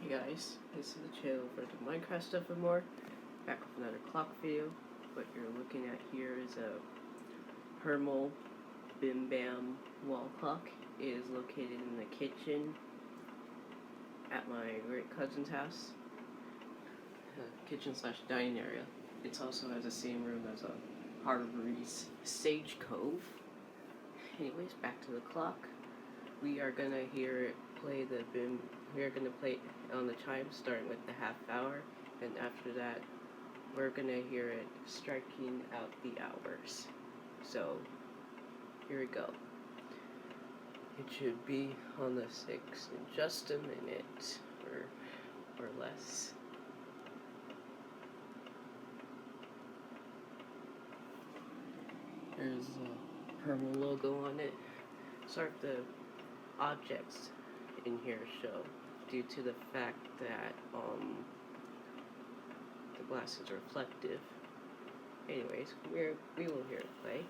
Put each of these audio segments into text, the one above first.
Hey guys, this is the channel for the Minecraft stuff and more. Back with another clock video. What you're looking at here is a Hermle Bim-Bam wall clock. It is located in the kitchen at my great cousin's house. Kitchen slash dining area. It also has the same room as a Harvey's Sage Cove. Anyways, back to the clock. We are gonna hear it play the bim. We are gonna play it on the chimes, starting with the half hour, and after that, we're gonna hear it striking out the hours. So, here we go. It should be on the 6 in just a minute, or less. There's a Hermle logo on it. Sorry if the objects in here show, due to the fact that the glass is reflective. Anyways, we will hear it play.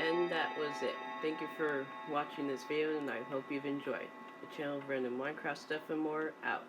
And that was it. Thank you for watching this video, and I hope you've enjoyed. The channel for random Minecraft stuff and more, out.